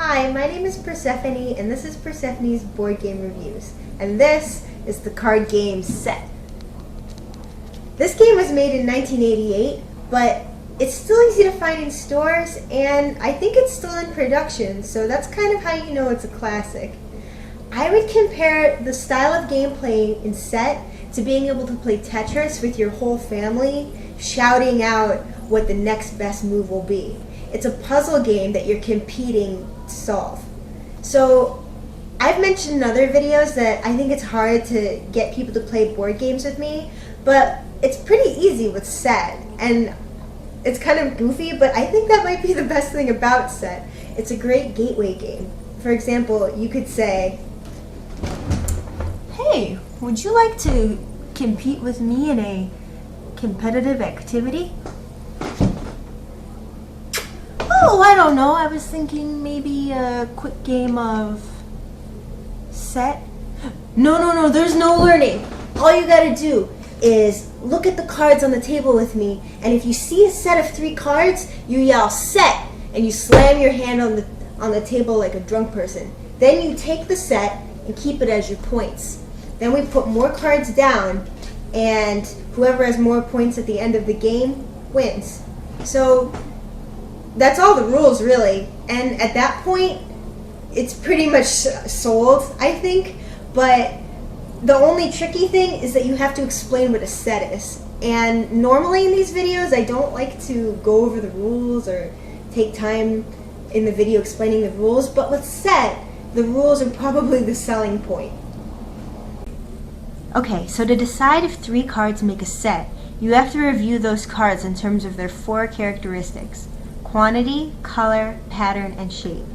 Hi, my name is Persephone, and this is Persephone's Board Game Reviews. And this is the card game Set. This game was made in 1988, but it's still easy to find in stores, and I think it's still in production, so that's kind of how you know it's a classic. I would compare the style of gameplay in Set to being able to play Tetris with your whole family, shouting out what the next best move will be. It's a puzzle game that you're competing to solve. So I've mentioned in other videos that I think it's hard to get people to play board games with me, but it's pretty easy with Set, and it's kind of goofy, but I think that might be the best thing about Set. It's a great gateway game. For example, you could say, "Hey, would you like to compete with me in a competitive activity?" "Oh, I don't know. I was thinking maybe a quick game of Set." No, there's no learning. All you gotta do is look at the cards on the table with me, and if you see a set of 3 cards, you yell "Set," and you slam your hand on the table like a drunk person. Then you take the set and keep it as your points. Then we put more cards down, and whoever has more points at the end of the game wins. So that's all the rules, really. And at that point, it's pretty much sold, I think. But the only tricky thing is that you have to explain what a set is. And normally in these videos, I don't like to go over the rules or take time in the video explaining the rules. But with Set, the rules are probably the selling point. Okay, so to decide if 3 cards make a set, you have to review those cards in terms of their 4 characteristics: quantity, color, pattern, and shape.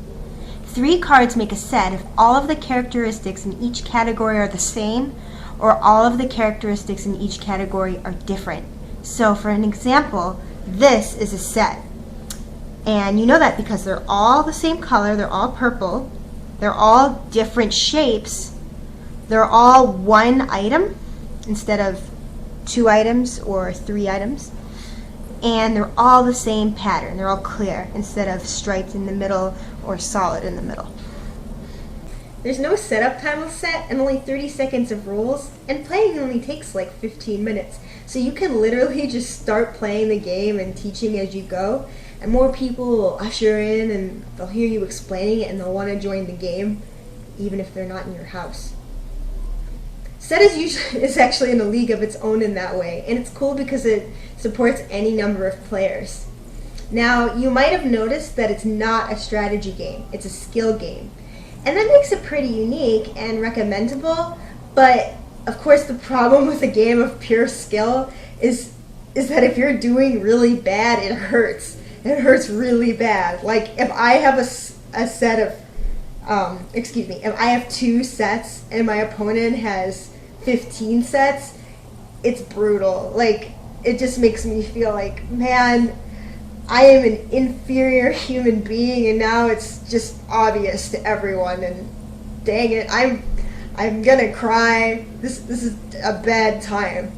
3 cards make a set if all of the characteristics in each category are the same, or all of the characteristics in each category are different. So for an example, this is a set. And you know that because they're all the same color, they're all purple, they're all different shapes, they're all 1 item instead of 2 items or 3 items. And they're all the same pattern. They're all clear instead of striped in the middle or solid in the middle. There's no setup time with Set and only 30 seconds of rules, and playing only takes like 15 minutes. So you can literally just start playing the game and teaching as you go, and more people will usher in and they'll hear you explaining it and they'll want to join the game even if they're not in your house. Set is actually in a league of its own in that way, and it's cool because it supports any number of players. Now, you might have noticed that it's not a strategy game, it's a skill game. And that makes it pretty unique and recommendable, but of course the problem with a game of pure skill is that if you're doing really bad, it hurts. It hurts really bad. Like if I have a set of if I have 2 sets and my opponent has 15 sets, it's brutal. Like, it just makes me feel like, man, I am an inferior human being, and now it's just obvious to everyone, and dang it, I'm gonna cry. This is a bad time.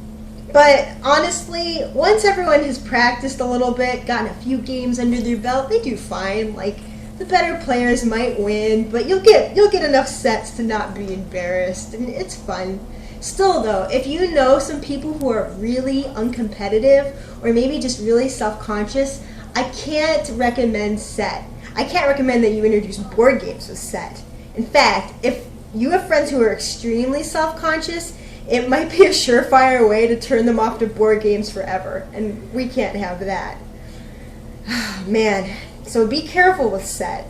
But honestly, once everyone has practiced a little bit, gotten a few games under their belt, they do fine. Like, the better players might win, but you'll get enough sets to not be embarrassed, and it's fun. Still though, if you know some people who are really uncompetitive or maybe just really self-conscious, I can't recommend Set. I can't recommend that you introduce board games with Set. In fact, if you have friends who are extremely self-conscious, it might be a surefire way to turn them off to board games forever, and we can't have that. Man, so be careful with Set.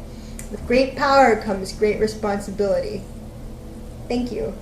With great power comes great responsibility. Thank you.